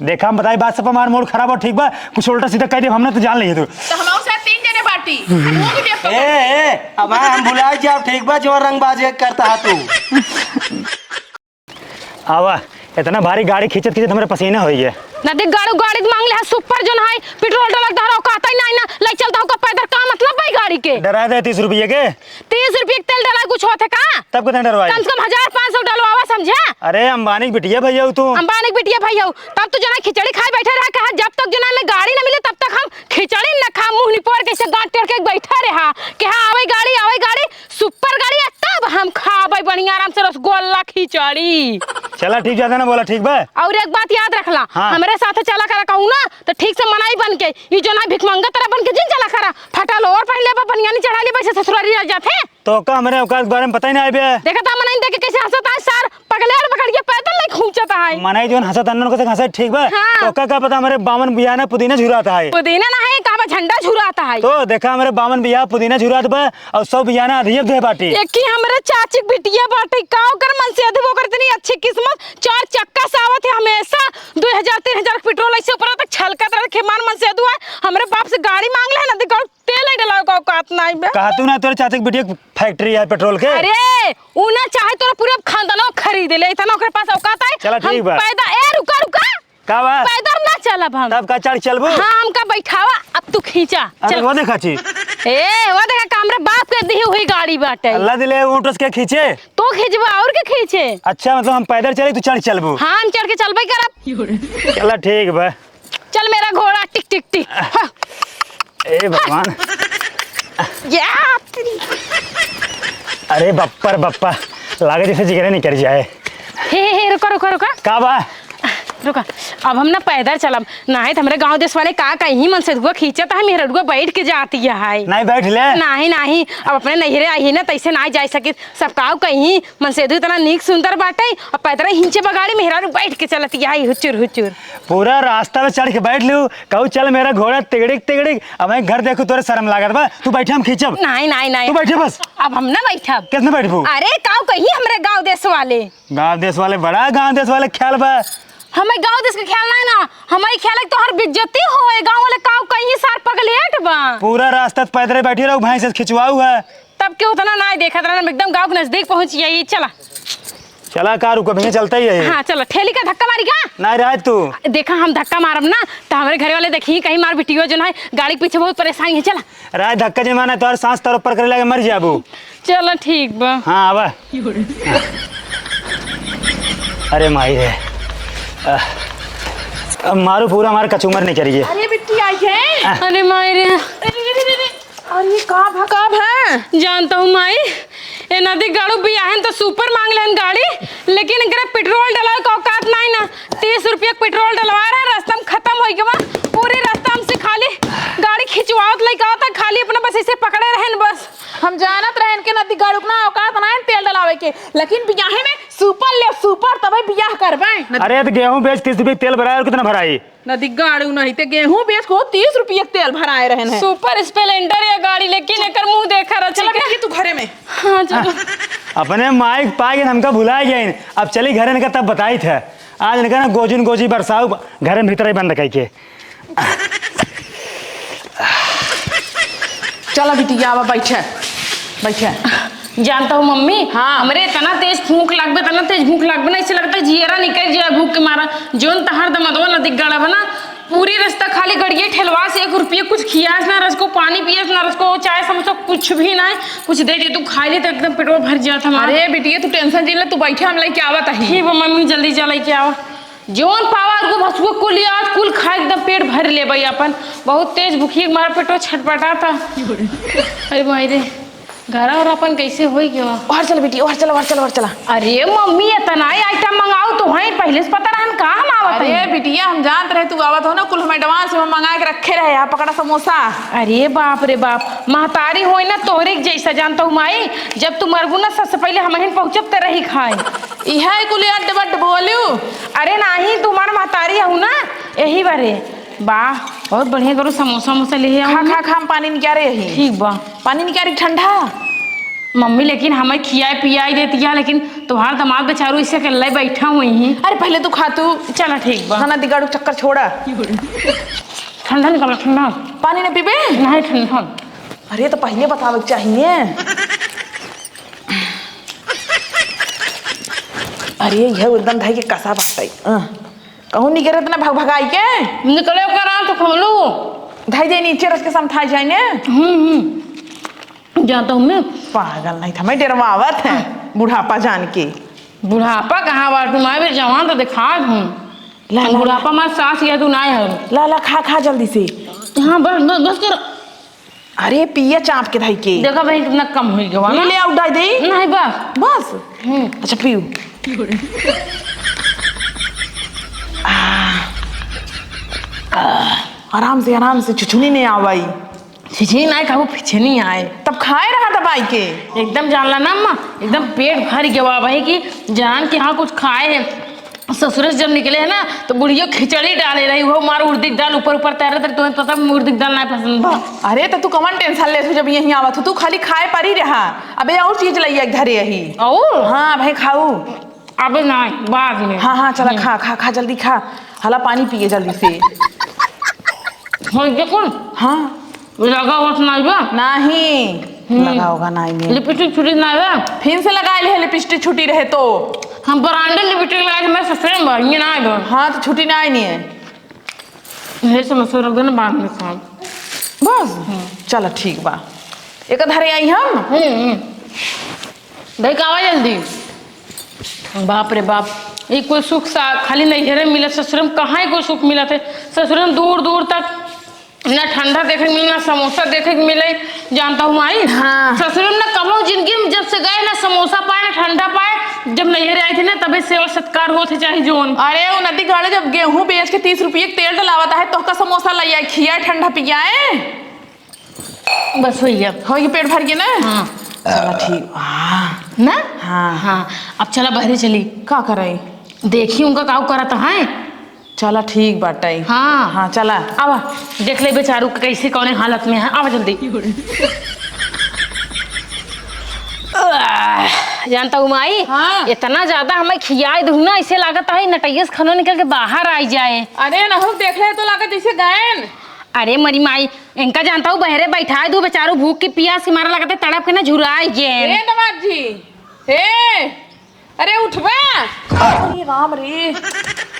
देखा हम बताई बात सब हमारा मूड खराब हो ठीक बा कुछ उल्टा सीधा कह दे हमने तो जान ली तू तो हम साथ 3 जने बाटी वो भी देख ए अब हम भुला जाओ ठीक बा जो रंगबाजी करता है तू। आवा इतना भारी गाड़ी खींचत खींचत हमारे पसीना हो गया नदी गाड़ी मांग ले सुपर जो है पेट्रोल डलक धरा कहता ही नहीं ना ले चलता हूं पैदल का मतलब भाई गाड़ी के डरा दे 30 रुपये के 30 रुपये के तेल डला कुछ होते का तब कितना डरवाई कम से कम 1500 डलवावा समझा। अरे अंबानी की बिटिया भैया तू अंबानी की बिटिया भैया तब तो जना खिचड़ी खाए बैठे रहा कहा जब तक जना में गाड़ी ना मिले तब तक हम खिचड़ी न खा मुंह निपोर कैसे गांठ टेढ़ के बैठा रहा कि हां आवे गाड़ी सुपर गाड़ी तब हम खाबे बढ़िया आराम से रसगुल्ला खिचड़ी। चला ठीक ज्यादा ना बोला ठीक बा और एक बात याद रखला हाँ। हमरे साथ चला करा कहूं ना तो ठीक से मनाई बन के ई जो ना भिखमंगा तरह बन के जिन चला करा फटा लो और पहले बनिया नहीं चढ़ा ली वैसे ससुरारी आ जाते तो का हमारे औकात के बारे में पता ही नहीं आए बे देखा था मनाई देख के कैसे हंसता है सर पगलेड़ पकड़ के पैदल नहीं खूंचता है मनाई जोन हंसत अन्नन को से हंसत ठीक बा हाँ। तो का पता हमारे बामन बिया ना पुदीना झुराता है पुदीना ना है का झंडा झुराता है तो देखा हमारे बामन बिया पुदीना झुरात बा और सब बिया ना अधिक दे बाटी एक ही हमरे चाची बिटिया बाटे काव कर मन से अधिक कर इतनी अच्छी किस्मत 4 चक्का सावत है हमेशा 2000-3000 पेट्रोल ऐसे ऊपर तक छलकत रखे मन से दुआ हमरे बाप से गाड़ी मांग ले ना देखो तेल नहीं डलाओ का औकात नहीं बे कहा तू ना तोरे चाचा की बिटिया फैक्ट्री है पेट्रोल के अरे उना चाहे तोरा पूरा खानदानो खरीद ले इतना ओकरे पास औकात है चला ठीक बा पैदा ए रुका का बा पैदल ना चलब हम तब का चढ़ चलबू हां हमका बैठावा अब तू खींचा अरे वो देखा छी वो देखा कामरे बाप के दी हुई गाड़ी बाटे अल्लाह दिले ऊंटस के खींचे तो खींचवा और के खींचे अच्छा मतलब हम पैदल चले तू चढ़ चलबू हां हम चढ़ के चलबे करब चला ठीक बा चल मेरा घोड़ा टिक टिक टिक ए भगवान या अरे बप्पा लागे जैसे जिगरे नहीं कर जाए हे रुका का बा रुका अब हम ना पैदल चलब नहीं तो हमारे गांव देश वाले का कहीं मन से दुआ खींचता है मेरा दुआ बैठ के जाती है नहीं बैठ ले नहीं अब अपने नहरे आई ना तैसे ना जा सके सब काव कहीं मन से इतना नीक सुंदर बाटे और पैदल हिंचे बगाड़ी मेहरा बैठ के चलती है हुचुर पूरा रास्ता में चढ़ के बैठ लू कहू चल मेरा घोड़ा तिगड़िक अब मैं घर देखू तोरे शर्म लागत बा तू बैठे हम खींचब नहीं तू बैठे बस अब हम ना बैठब किसने बैठबू अरे काव कहीं हमारे गाँव देश वाले बड़ा गाँव देश वाले ख्याल बा हमें गाँव देश के ख्याल नहीं ना हमारे ख्याल है तो हर बेइज्जती होए गाँव वाले काव कहीं सार पगलेट बा पूरा रास्ता पैदल बैठी रहो भैंस से खिंचवाऊ है तब क्यों उतना ना देखा था एकदम गाँव के नजदीक पहुंच जाइए चला कार रुको भैया चलता ही है हाँ चलो ठेली का धक्का मारी क्या नहीं रहा तू देखा हम धक्का मारब ना तो हमारे घर वाले देखिए कहीं मार बिटियो जो है गाड़ी के पीछे बहुत परेशानी है चला राय धक्का जे माना तोर सांस तर ऊपर करे लगे मर जाबू चलो ठीक बा हाँ आवा अरे माई रे अब मारू पूरा हमारे कचूमर नहीं करिए अरे बिट्टी आई है अरे माई रे अरे कब है जानता हूँ माई ये नदी गाड़ू भी आहन तो सुपर मांग लेन गाड़ी लेकिन अगर पेट्रोल डलाओ का औकात नहीं ना 30 रुपये पेट्रोल डलवा रहे रास्ता में खत्म हो गया पूरे रास्ता हमसे खाली गाड़ी खिंचवावत लेके आता खाली अपना बस ऐसे पकड़े रहन बस हम जानत रहन के नदी गाड़ू ना औकात ना तेल डलावे के लेकिन बियाहे में सुपर तबे बियाह करबे अरे तो गेहूं बेच 30 रुपये तेल भराया और कितना भराई नदी गाड़ू नहीं ते गेहूं बेच को 30 रुपये तेल भराए रहन है सुपर स्प्लेंडर या गाड़ी लेकिन एकर मुंह देखा रहा चला बेटी तू घरे में हाँ चलो अपने माइक पाए हमका भुला गए अब चली घरे ने तब बताई थे आज ने ना गोजी बरसाऊ घर में भीतर ही बंद रखाई के चला बिटी आवा बैठे जानता हूँ मम्मी हाँ। हमरे इतना तेज भूख लगबे नहीं से लगता जियरा निकल जाए भूख के मारा जोन तहर दमदवा नदी गड़ा बना पूरी रास्ता खाली गड़िए ठेलवा से 1 रुपये कुछ खियास ना रस को पानी पियास ना रस को चाय समोसा कुछ भी ना कुछ दे दे तू खा ली तो एकदम पेटवा भर जाता हमारा। अरे बिटिया तू टेंशन जी ले तू बैठे हम लेके आवत है ठीक है मम्मी जल्दी जा लेके आओ जोन पावा को भसुआ कुल याद कुल खा एकदम पेट भर ले भाई अपन बहुत तेज भूखी हमारा पेटवा छटपटा था अरे भाई रे घर और अपन कैसे होई गया और चल बेटी और चला अरे मम्मी इतना आइटम मंगाओ तो वहीं पहले से पता रहन कहाँ हम आवत अरे बिटिया हम जानते रहे तू आवत हो ना कुल हम एडवांस में मंगा के रखे रहे यहाँ पकड़ा समोसा अरे बाप रे बाप महतारी होई ना तोहरे जैसा जानता हूँ माई जब तू मरबू ना सबसे पहले हम पहुँचब तो रही खाए यह कुल अड्ड बड्ड बोलू अरे नहीं तुम्हारा महतारी हूँ ना यही बारे वाह बहुत बढ़िया करो समोसा ले खा पानी निकाले यही ठीक बा पानी निकाली ठंडा मम्मी लेकिन हमें खियाई पियाई देती है, लेकिन तुम्हारा दामाद बेचारू इससे अकेले बैठा हुई ही। अरे पहले तू खा तू। चला ठीक बा। खाना दिगाड़ू चक्कर छोड़ा। ठंडा निकल ठंडा। पानी नहीं पीबे? नहीं ठंडा। अरे तो पहले बतावे चाहिए। अरे यह एकदम धाई के कसा बाटे। कहूँ नहीं करे तो ना भगाई के निकले करा तो खोलू धाई दे नीचे रख के समझाई जाए ने। जानता हूँ मैं पागल नहीं था, मैं डरवावत है बुढ़ापा जान के। बुढ़ापा कहाँ बात, तुम्हारे भी जवान तो दिखा हूँ। ला ला बुढ़ापा मार सास या तू ना है। ला ला खा खा जल्दी से। हाँ बस बस बस कर। अरे पिया चाप के धाई के। देखा भाई कितना कम हो गया ना। ले आउट डाई दे। नहीं बस बस अच्छा पीऊ। आराम से छुछुनी नहीं आवाई। छिछी नहीं खाओ पीछे नहीं आए। तब खाए रहा दवाई के एकदम जानला ना अम्मा, एकदम पेट भर गया भाई कि जान के हाँ कुछ खाए है। ससुर से जब निकले है ना तो बुढ़ियो खिचड़ी डाले रही, वो मार उड़दी दाल ऊपर ऊपर तैर रहे। तुम्हें पता उड़दी दाल नहीं पसंद बा। अरे तो तू कमन टेंशन ले जब यहीं आवत हो, तू खाली खाए पर ही रहा। अबे और चीज लइया घरे यही। और हाँ भाई खाऊ। अब नहीं बाद में। हाँ चला खा खा खा जल्दी खा। हला पानी पिए जल्दी से। देखो हाँ लगा हुआ नहीं बा। नहीं लगा होगा नहीं। लिपस्टिक छुटी नहीं बा। फिर से लगा ले लिपस्टिक छुट्टी रहे तो। हम बरांडे लिपस्टिक लगाए थे मैं ससुर में ये ना आए। हाँ तो छुट्टी नहीं है। ये समस्या रख देना बाद में साहब। बस चलो ठीक बा। एक धरे आई हम। देख आवा जल्दी। बाप रे बाप, ये कोई सुख सा खाली नैहरे मिला, ससुर में कहाँ कोई सुख मिला थे। ससुर में दूर दूर तक ना ठंडा देखे के मिले ना समोसा देखे के मिले। जानता हूँ माई। हाँ। ससुर में ना कब जिंदगी में जब से गए ना समोसा पाए ना ठंडा पाए। जब नैहरे आए थे ना तभी सेवा सत्कार होते चाहे जोन। अरे वो नदी गाड़े जब गेहूं बेच के 30 रुपये तेल डलावता है तो का समोसा लिया खिया ठंडा पियाए। बस हो गया। हो पेट भर गया ना। हाँ चलो ठीक। हाँ ना। हाँ हाँ अब चला बहरे चली। का करे देखी उनका काव करता है। चला ठीक बाटे। हाँ हाँ चला आवा देख ले बेचारू कैसे कौन हालत में है। आवा जल्दी। जानता हूँ माई। हाँ। इतना ज्यादा हमें खियाई दूँ ना, इसे लागत है नटैयस खाना निकल के बाहर आई जाए। अरे नहुक देख ले तो लागत जैसे गायन। अरे मरी माई इनका जानता हूँ बहरे बैठा दू बेचारू भूख की प्यास के मारा लगाते तड़प के ना झुराई ए दमाद जी हे अरे उठवा। अरे राम रे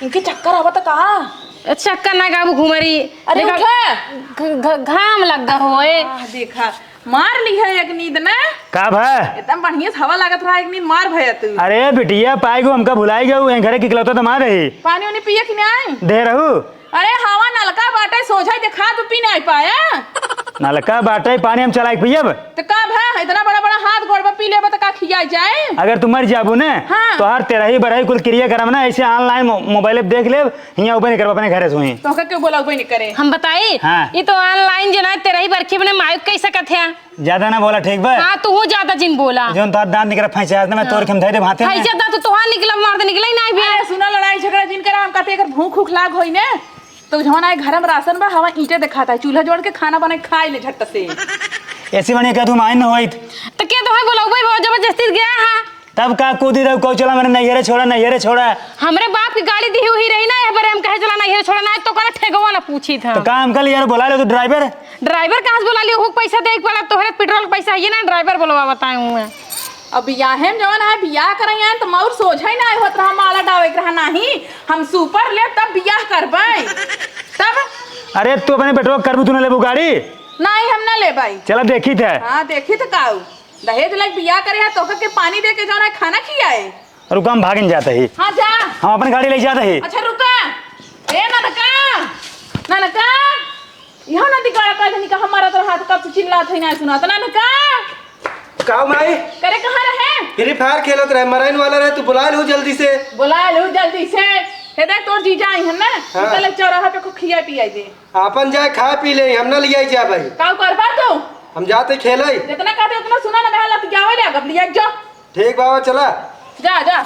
इनके चक्कर आवा तो कहा चक्कर ना गाबू घुमरी। अरे उठा घाम लगा होए। देखा मार ली है एक नींद ना। का भाई एकदम बढ़िया हवा लागत रहा। एक नींद मार भया तू। अरे बिटिया पाई को हमका भुलाई गए घरे की इकलौता तो मार रही पानी उन्हें पिए कि नहीं दे रहू। अरे हवा नलका बाटे सोझा देखा तू पी नहीं पाया। नलका बाटे पानी हम चला पियब तो का है इतना बड़ा बड़ा हाथ गोड़ पे पी ले तो का खिया जाए। अगर तुम मर जाबू ने। हाँ। तो हर तेरही बरही कुल क्रिया करम ना ऐसे ऑनलाइन मोबाइल देख ले यहाँ ऊपर नहीं कर अपने घरे सोई तो क्यों बोला कोई नहीं करे। हम बताई। हाँ। ये तो ऑनलाइन जो ना तेरा ही बरखी बने मायूक कह सकत है। ज्यादा ना बोला ठीक बा। हाँ तू ज्यादा जिन बोला जो तो दांत निकल फंसा मैं तोड़ के हम धैर्य भाते भाई ज्यादा तो तोहार निकला मार दे निकला ही नहीं भी। अरे सुना लड़ाई झगड़ा जिन करा हम कहते अगर भूख उख लाग होई ने तो जवन आए घर में राशन बा हवा ईंटे दिखाता है चूल्हा जोड़ के खाना बना खाए ले झट से। ऐसी बनी क्या तुम आइन न होइत तो क्या तो है बोला भाई बहुत जबरदस्ती गया है। तब का कूदी रहो को चला मैंने नैहरे छोड़ा। हमरे बाप की गाड़ी दी हुई रही ना यहाँ पर हम कहे चला नैहरे छोड़ा ना तो कहना ठेगवा ना पूछी था। तो काम कर यार बुला ले तो ड्राइवर कहाँ से बुला लियो हुक पैसा दे पड़ा तोहरे पेट्रोल का पैसा है ना ड्राइवर बोलवा बताए हुए। अब बियाहे में जवन है बियाह करई तो मौर सोझा ही ना होत रहा माला डावे के रहा नहीं हम सुपर ले तब बियाह करबै तब। अरे तू अपने पेट्रोल करबू तू न लेबू गाड़ी नहीं हम ना ले भाई। चला देखी थे। हाँ देखी तो काऊ दहेज लग बियाह करे है तो के पानी दे के जाना है खाना खियाए। रुका हम भागिन जाते ही। हाँ जा हम अपनी गाड़ी ले जाते ही। अच्छा रुका ए ननका यहाँ ना दिखाड़ा का नहीं कहा हमारा तो हाथ कब से चिल्लात है ना सुना तो ननका का माई करे कहाँ रहे। फ्री फायर खेलत रहे मराइन वाला रहे तू बुला लो जल्दी से। बुला लो जल्दी से। हे देख तोर जीजा आई है ना निकल चौराहा पे को खिया पिया दे। अपन जाए खा पी ले हम ना लिया जा भाई। काऊ करबा तू हम जाते खेले जितना कहते उतना सुना ना महल लत जाओ ले अब लिया जो। ठीक बाबा चला जा जा।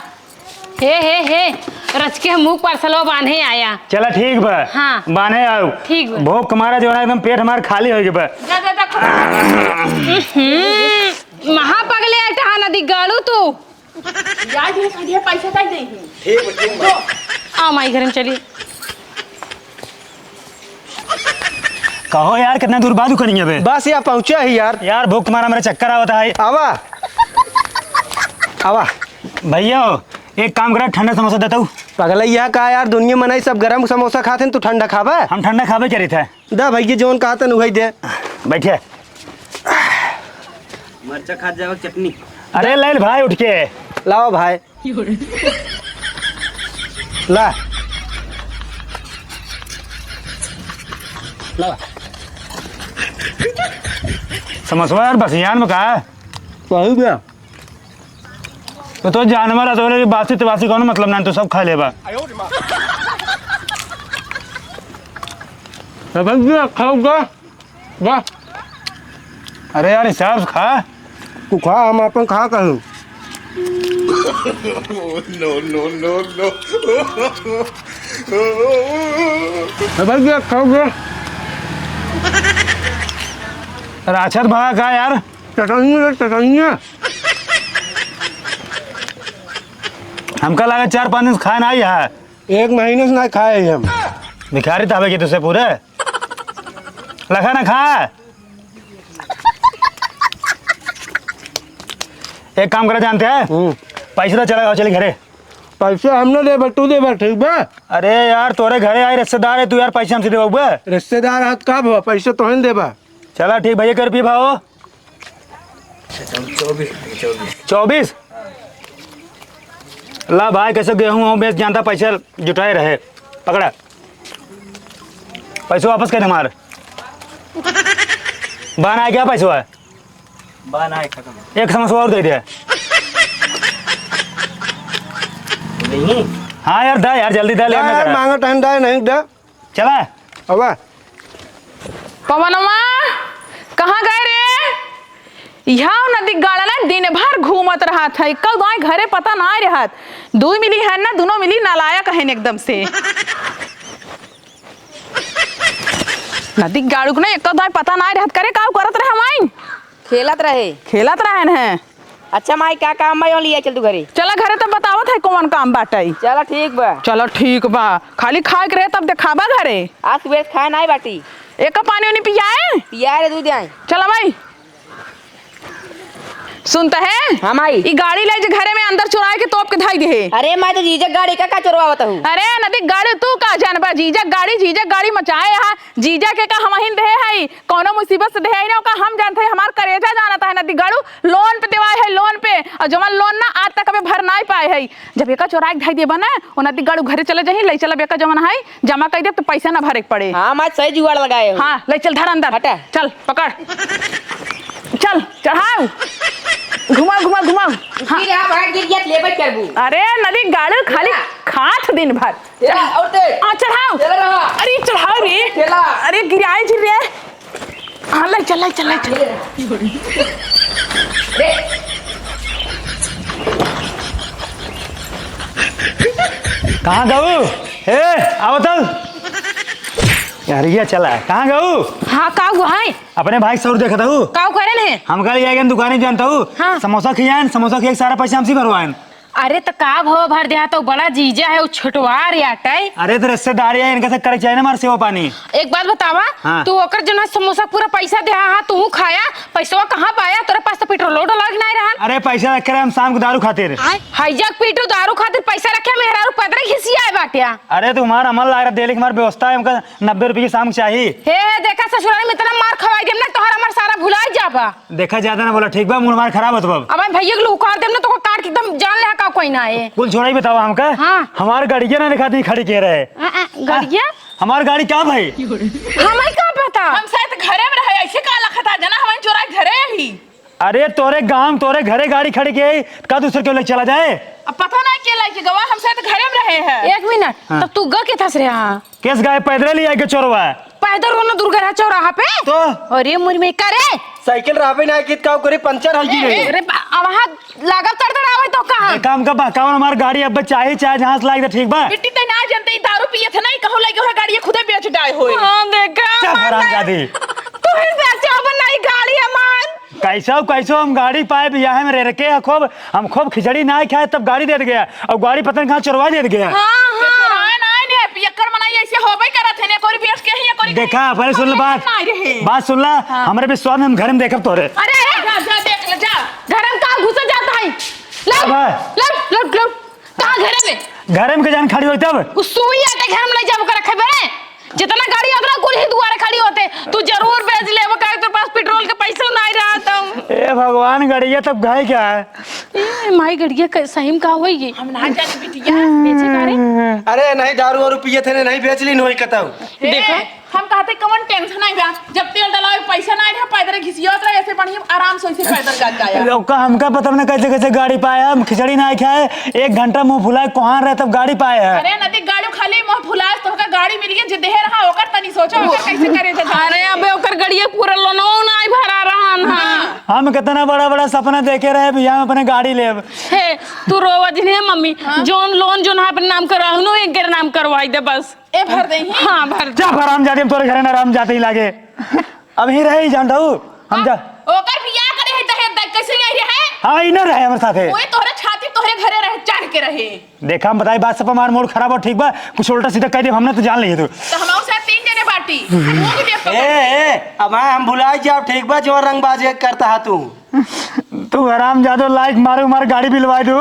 हे रच के मुंह पार्सलवा बांधे आया। चला ठीक बा। हाँ। बांधे आओ ठीक बा। भूख हमारा जो है एकदम पेट हमारा खाली हो गया बा। जा जा जा महा पगले अटा नदी गाड़ू तू याद है कहिए पैसा दे दे ठीक बा आ माई घर में चलिए। कहो यार कितना दूर बाद करेंगे बे? बस यहाँ पहुँचा ही यार। यार भूख मारा मेरा चक्कर आवता है। आवा आवा भैया एक काम करा ठंडा समोसा देता हूँ। पगलैया का यार दुनिया में नहीं सब गरम समोसा खाते तू ठंडा खाबा। हम ठंडा खाबे करे थे। दा भैया जोन कहा था वही दे। बैठे। मरचा खा जाओ चटनी। अरे ले भाई उठ के लाओ भाई ला ला समोसा यार बस यार में कहा पहुँच गया। तो जानवर है तो बासी तबासी कौन मतलब ना तो सब खा लेबा। खाऊंगा वाह। अरे यार हिसाब से खा। तू खा हम अपन खा कहूँ। खाऊंगा। राक्षस भागा का यार चटनी हमका लगा 4-5 दिन खाना आई है। 1 महीने से ना खाए हम। भिखारी ताबे की तुझसे पूरे लखा ना खा। एक काम करा जानते हैं पैसे तो चला चले घरे। पैसे हमने दे तू दे ठीक बा। अरे यार तोरे घरे आए रिश्तेदार है तू यार पैसे हमसे देबा। रिश्तेदार हाथ कब हो पैसे तो ही देबा। चला ठीक भैया कर पी भाओ 24 ला भाई कैसे गेहूँ बेच जानता पैसे जुटाए रहे पकड़ा पैसे वापस कर हमारे बन आया क्या पैसा है बना है खत्म। एक समोसा और दे दे। नहीं हाँ यार दा यार जल्दी दा यार मांगा टाइम दाए नहीं दे। चला अब पवनवा कहाँ गए रे? यहाँ नदी गाड़ा ना दिन भर घूमत रहा था। कल गाय घरे पता ना रहा। 2 मिली है ना दोनों मिली नालायक है एकदम से। नदी गाड़ू को ना एक दाई पता ना रहत करे का करत रहे माई खेलत रहे हैं। अच्छा माई क्या काम बा लिया चल तू घरे। चला घरे तब बतावत है कौन काम बाटाई। चलो ठीक बा। चलो ठीक बा खाली खाए के रहे तब दिखाबा घरे। आज सुबह खाए नहीं बाटी एक पानी उनी पियाए पिया रे दूध आई। चला भाई सुनता है हाँ माई ई गाड़ी ले जे घरे में अंदर चुराए के तोप के धाई दे। अरे मैं तो जीजक गाड़ी का चोरवावत हूँ। अरे नदी गाड़ी तू का जानबा जीजक गाड़ी मचाए है जीजा के का हम हिंद है कोनो मुसीबत से दे ना का हम जानते हैं हमार करेजा जानता है। नदी गाड़ू लोन पे देवाए है लोन पे और जमा लोन ना आज तक अबे भर ना पाए है। जब एका चोराए धाई देबा ना ओ नदी गाड़ू घरे चले जाही ले चला बेका जमा है जमा कर दे तो पैसा ना भरे पड़े। हाँ मैं सही जुगाड़ लगाए हूँ। हाँ ले चल धर अंदर हटा चल पकड़ चल चढ़ाओ घुमाओ। हाँ। गिर गया ले बैठ करबू। अरे नदी गाड़ी खाली खात दिन भर और ते चढ़ाओ। चल रहा। अरे चढ़ाओ रे चला। अरे गिराए जी रे। हाँ ले चल कहाँ गऊ ए आओ तल यार ये चला कहाँ गऊ। हाँ का हुआ है अपने भाई सौर देखा था हूँ का करे ने हम कल ये दुकानें जानता हूँ। हाँ। समोसा खियान समोसा खिया सारा पैसा हमसे भरवाएं। अरे तो का भाव भर दिया तो बड़ा जीजा है वो छोटवार याटाई। अरे तो रिश्तेदार है इनका से करे चाहिए ना हमारे सेवा पानी। एक बात बतावा हाँ। तू ओकर जना समोसा पूरा पैसा दे हा तू खाया पैसा कहाँ पाया तेरे पास तो पेट्रोल लग नहीं रहा। अरे पैसा रख कर हम शाम को दारू खातिर हाईजैक पीटू दारू खातिर पैसा रखे मेहरा पैदल घिसिया है बाटिया। अरे तुम्हारा अमल ला रहा डेली हमारी व्यवस्था है हमका 90 रुपये की शाम को चाहिए। हे देखा ससुराल में इतना मार खवाई देम ना तोहरा हमार सारा भुला जाबा। देखा ज्यादा ना बोला ठीक बा मुंह हमारा खराब होता बाब। अब भैया के उखाड़ देम ना तो काट के एकदम जान ले का कोई ना है। कुल छोड़ा ही बताओ हमका। हाँ। हमारी गाड़ी क्या ना दिखाती खड़ी कह रहे गड़िया हमारी गाड़ी क्या भाई हमें का पता हम शायद घरे में रहे ऐसे का लखता जना हमें चोराए घरे ही। अरे तोरे गांव तोरे घरे गाड़ी खड़ी के का दूसरे क्यों लेके चला जाए। अब पता नहीं के लाइक गवा हम शायद घरे में रहे हैं। 1 मिनट तब तू ग के थस रहा केस गाय पैदल ही आके चोरवा पैदल रोना दुर्गा चौराहा पे तो अरे मुरमे करे साइकिल राबे ना कित का करे पंचर हल गई। अरे वहां लागत तड़तड़ आवे तो कहां एक काम का बहकावन हमारी गाड़ी अब चाहे जहां से लाग ठीक बा। बिट्टी ते ना जानते दारू पिए थे नहीं कहू लगे है गाड़ी खुदे बेच डाए होए। हां देखा क्या हराम जादी तू ही बेचा बनाई गाड़ी हमार कैसा कैसो हम गाड़ी पाए बियाह में रह के खूब हम खूब खिचड़ी ना खाए तब गाड़ी दे गया और गाड़ी पता नहीं कहाँ चोरवा दे गया। देखा पहले सुन लो बात सुन ला हमारे विश्वास में हम घर में देखब तोरे। अरे देख ले जा घर में कहाँ घुस जाता है कहाँ घर में के जान खड़ी होई तब सुई आटे घर में ले जाब कर रखे बे जितना गाड़ी उतना कुल ही दुआरे खड़ी होते तू जरूर बेच ले वो तेरे पास पेट्रोल के पैसे नहीं रहा तब। ए भगवान गड़िया तब घाय क्या है माई गड़िया सही में का होई हम ना जाने बिटिया बेचे करे। अरे नहीं दारू और पिए थे नहीं बेच ली नहीं कताऊ। देखो हम कहते कौन टेंशन नहीं बा जब तेल डलावे पैसा नहीं रहा पैदल घिसियोत रहे ऐसे बढ़िया आराम से ऐसे पैदल गाड़ी जाया लोग का हमका पता नहीं कैसे कैसे गाड़ी पाया हम खिचड़ी ना खाए 1 घंटा मुंह फुलाए कहाँ रहे तब गाड़ी पाए है। अरे नदी गाड़ी खाली मुंह फुलाए तो का गाड़ी मिल गई जिदे रहा ओकर तनी सोचो ओकर कैसे करे थे। अरे अबे ओकर गड़िया पूरा लोनो नहीं भरा रहन हां हम कितना बड़ा बड़ा सपना देखे रहे भैया हम अपने गाड़ी ले हे तू रोवज ने मम्मी जोन लोन जोन अपने नाम करवाऊ नो एक के नाम करवाई दे बस ए भर दे हां भर जा आराम जाते हम तोरे घर में आराम जाते ही लागे अब ही रहे जान दऊ हम जा ओकर बियाह करे है दहेज कैसे नहीं रहे हां ही ना रहे हमारे साथे ओए तोरे छाती तोरे घरे रहे चढ़ के रहे। देखा हम बताई बात सब हमार मूड खराब हो ठीक बा कुछ उल्टा सीधा कह दे हमने तो जान लिए तू तो हम से 3 जने बाटी ए अब हम भुला जाओ ठीक बा जो रंगबाजी करता है तू आराम जादो लाइक मारू मार गाड़ी बिलवा दू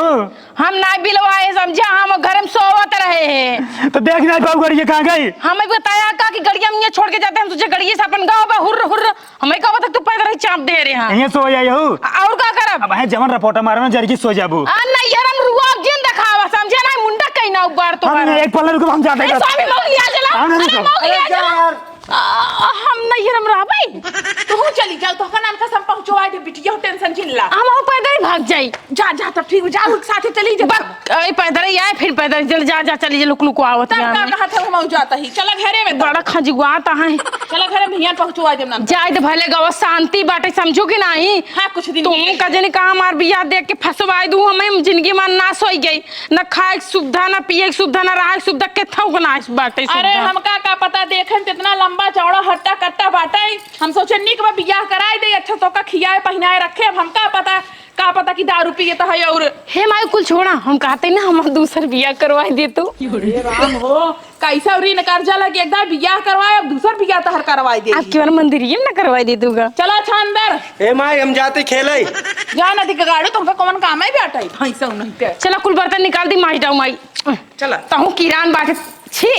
हम ना बिलवाए समझा हम घर में सोवत रहे हैं तो देख ना बाबू गाड़ी कहाँ गई हमें बताया का कि गड़िया में छोड़ के जाते हम तुझे गड़िया से अपन गांव बा हुर्र हुर्र हमें कब तक तू पैदल ही चाप दे रहे हैं यहीं सो जाई हो और का करब अब है जवन रपोटा मारना जरगी सो जाबू आ नहीं यार हम रुआब जिन दिखावा समझे ना मुंडा कहीं ना उबार तो हम एक पल्ले रुको हम जाते ए, स्वामी मौग लिया चला हाँ, नहीं, अरे नहीं, मौग लिया चला यार हम नहीं रम रहा भाई तू चली जा तो नाम का सब पहुंचवा दे बिटिया टेंशन चिल्ला हम हो पैदल ही भाग जाई जा जा तब ठीक जा उस साथे चली जा ए पैदल ही आए फिर पैदल चल जा जा चली जा लुक लुक आवत तब का कहा था हम जाता ही चला घरे में बड़ा खजुआत है चला घरे में हियां पहुंचवा दे नाम जाए तो भले गवा शांति बाटे समझो कि नहीं। हां कुछ दिन तुम कजने कहा मार बियाह देख के फसवाई दू हमें जिंदगी में नाश होई गई न खाए की सुविधा न पिए की सुविधा न रहे की सुविधा के थौक नाश बाटे। अरे हमका का पता देखन इतना लंबा चौड़ा हट्टा कट्टा बाटे हम सोचे निक बा बियाह कराई दे अच्छा तो का खियाए पहनाए रखे अब हमका पता कि दारू पिए तो है और हे माई कुल छोड़ा हम कहते ना हम दूसर बियाह करवाई दे तू राम हो कैसा ऋण कर्जा लगे एकदम बियाह करवाए अब दूसर बियाह तो हर करवाई दे आपके बार मंदिर ये ना करवाई दे दूंगा। चला अच्छा अंदर ए माई हम जाते खेले जा नदी के गाड़ी तुमका कौन काम है बेटा भैंसा नहीं के चला कुल बर्तन निकाल दी माई डाऊ माई चला ताहू किरान बाटे छी